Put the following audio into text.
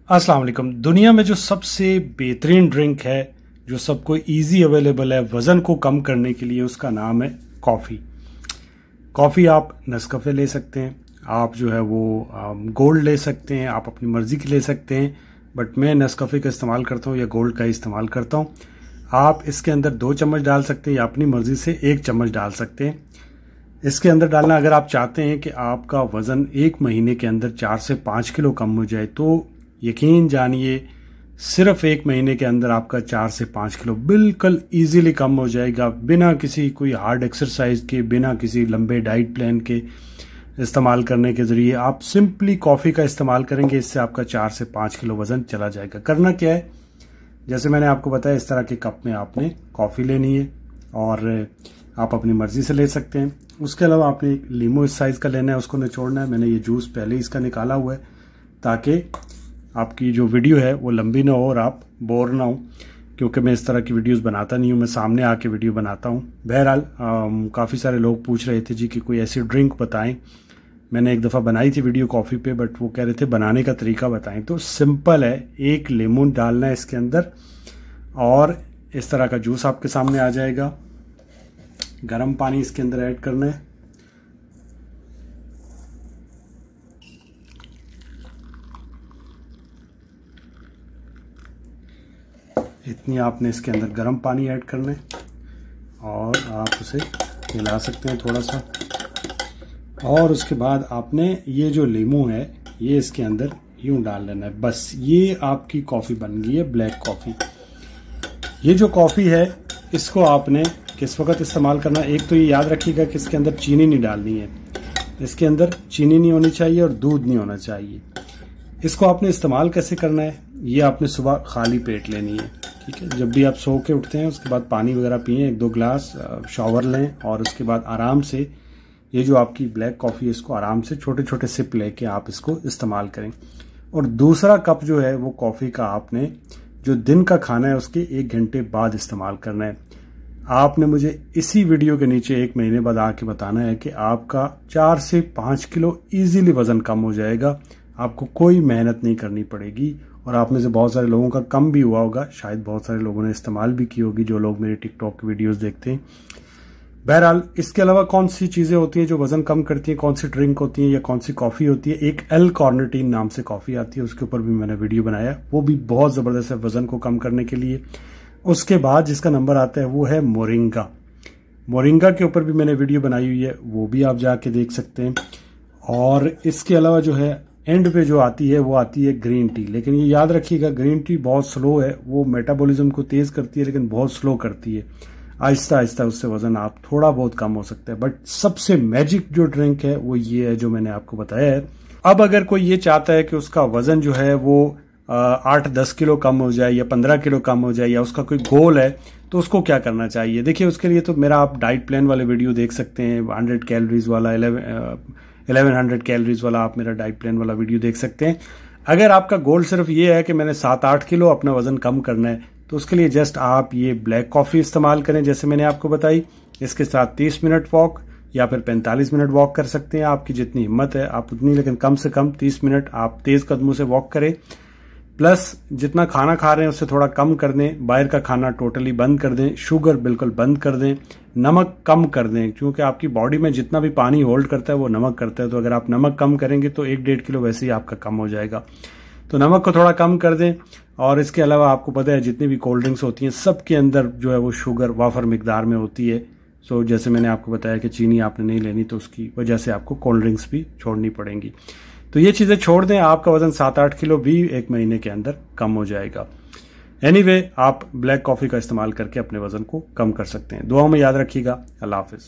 अस्सलाम वालेकुम। दुनिया में जो सबसे बेहतरीन ड्रिंक है, जो सबको इजी अवेलेबल है वज़न को कम करने के लिए, उसका नाम है कॉफ़ी। कॉफ़ी आप नेस्कैफे ले सकते हैं, आप जो है वो गोल्ड ले सकते हैं, आप अपनी मर्ज़ी की ले सकते हैं, बट मैं नेस्कैफे का इस्तेमाल करता हूँ या गोल्ड का इस्तेमाल करता हूँ। आप इसके अंदर 2 चम्मच डाल सकते हैं या अपनी मर्ज़ी से 1 चम्मच डाल सकते हैं। इसके अंदर डालना, अगर आप चाहते हैं कि आपका वज़न 1 महीने के अंदर 4 से 5 किलो कम हो जाए, तो यकीन जानिए सिर्फ 1 महीने के अंदर आपका 4 से 5 किलो बिल्कुल इजीली कम हो जाएगा, बिना किसी कोई हार्ड एक्सरसाइज के, बिना किसी लंबे डाइट प्लान के इस्तेमाल करने के ज़रिए। आप सिंपली कॉफ़ी का इस्तेमाल करेंगे, इससे आपका 4 से 5 किलो वज़न चला जाएगा। करना क्या है, जैसे मैंने आपको बताया, इस तरह के कप में आपने कॉफ़ी लेनी है और आप अपनी मर्ज़ी से ले सकते हैं। उसके अलावा आपने एक लीमू इस साइज़ का लेना है, उसको निचोड़ना है। मैंने ये जूस पहले ही इसका निकाला हुआ है ताकि आपकी जो वीडियो है वो लंबी ना हो और आप बोर ना हो, क्योंकि मैं इस तरह की वीडियोस बनाता नहीं हूँ, मैं सामने आके वीडियो बनाता हूँ। बहरहाल काफ़ी सारे लोग पूछ रहे थे जी कि कोई ऐसी ड्रिंक बताएं। मैंने एक दफ़ा बनाई थी वीडियो कॉफ़ी पे, बट वो कह रहे थे बनाने का तरीका बताएं। तो सिंपल है, 1 लेमन डालना है इसके अंदर और इस तरह का जूस आपके सामने आ जाएगा। गर्म पानी इसके अंदर ऐड करना है। इतनी आपने इसके अंदर गर्म पानी ऐड करना है और आप उसे मिला सकते हैं थोड़ा सा। और उसके बाद आपने ये जो लीमू है ये इसके अंदर यूं डाल लेना है। बस ये आपकी कॉफ़ी बन गई है, ब्लैक कॉफ़ी। ये जो कॉफ़ी है इसको आपने किस वक्त इस्तेमाल करना, एक तो ये याद रखिएगा कि इसके अंदर चीनी नहीं डालनी है, इसके अंदर चीनी नहीं होनी चाहिए और दूध नहीं होना चाहिए। इसको आपने इस्तेमाल कैसे करना है, ये आपने सुबह खाली पेट लेनी है, ठीक है। जब भी आप सो के उठते हैं उसके बाद पानी वगैरह पिएं, 1-2 गिलास, शावर लें और उसके बाद आराम से ये जो आपकी ब्लैक कॉफ़ी है इसको आराम से छोटे छोटे सिप लेके आप इसको इस्तेमाल करें। और दूसरा कप जो है वो कॉफ़ी का आपने जो दिन का खाना है उसके 1 घंटे बाद इस्तेमाल करना है। आपने मुझे इसी वीडियो के नीचे 1 महीने बाद आके बताना है कि आपका 4 से 5 किलो ईजिली वज़न कम हो जाएगा। आपको कोई मेहनत नहीं करनी पड़ेगी और आप में से बहुत सारे लोगों का कम भी हुआ होगा, शायद बहुत सारे लोगों ने इस्तेमाल भी की होगी, जो लोग मेरे टिकटॉक की वीडियोस देखते हैं। बहरहाल इसके अलावा कौन सी चीज़ें होती हैं जो वज़न कम करती हैं, कौन सी ड्रिंक होती है या कौन सी कॉफ़ी होती है। एक L-कार्निटीन नाम से कॉफ़ी आती है, उसके ऊपर भी मैंने वीडियो बनाया, वो भी बहुत ज़बरदस्त है वज़न को कम करने के लिए। उसके बाद जिसका नंबर आता है वो है मोरिंगा। मोरिंगा के ऊपर भी मैंने वीडियो बनाई हुई है, वो भी आप जाके देख सकते हैं। और इसके अलावा जो है एंड पे जो आती है वो आती है ग्रीन टी। लेकिन ये याद रखिएगा, ग्रीन टी बहुत स्लो है, वो मेटाबॉलिज्म को तेज़ करती है लेकिन बहुत स्लो करती है। आहिस्ता आहिस्ता उससे वज़न आप थोड़ा बहुत कम हो सकता है। बट सबसे मैजिक जो ड्रिंक है वो ये है जो मैंने आपको बताया है। अब अगर कोई ये चाहता है कि उसका वज़न जो है वो 8-10 किलो कम हो जाए या 15 किलो कम हो जाए, या उसका कोई गोल है, तो उसको क्या करना चाहिए। देखिए, उसके लिए तो मेरा आप डाइट प्लान वाले वीडियो देख सकते हैं, 100 कैलोरीज वाला, 1100 कैलोरीज वाला आप मेरा डाइट प्लान वाला वीडियो देख सकते हैं। अगर आपका गोल सिर्फ ये है कि मैंने 7-8 किलो अपना वज़न कम करना है, तो उसके लिए जस्ट आप ये ब्लैक कॉफ़ी इस्तेमाल करें जैसे मैंने आपको बताई। इसके साथ 30 मिनट वॉक या फिर 45 मिनट वॉक कर सकते हैं, आपकी जितनी हिम्मत है आप उतनी, लेकिन कम से कम 30 मिनट आप तेज़ कदमों से वॉक करें। प्लस जितना खाना खा रहे हैं उससे थोड़ा कम कर दें, बाहर का खाना टोटली बंद कर दें, शुगर बिल्कुल बंद कर दें, नमक कम कर दें, क्योंकि आपकी बॉडी में जितना भी पानी होल्ड करता है वो नमक करता है। तो अगर आप नमक कम करेंगे तो 1-1.5 किलो वैसे ही आपका कम हो जाएगा। तो नमक को थोड़ा कम कर दें। और इसके अलावा आपको पता है जितनी भी कोल्ड ड्रिंक्स होती हैं सबके अंदर जो है वो शुगर वाफर मिकदार में होती है। सो जैसे मैंने आपको बताया कि चीनी आपने नहीं लेनी, तो उसकी वजह से आपको कोल्ड ड्रिंक्स भी छोड़नी पड़ेंगी। तो ये चीज़ें छोड़ दें, आपका वज़न 7-8 किलो भी 1 महीने के अंदर कम हो जाएगा। एनीवे, आप ब्लैक कॉफ़ी का इस्तेमाल करके अपने वज़न को कम कर सकते हैं। दुआओं में याद रखिएगा। अल्लाह हाफिज़।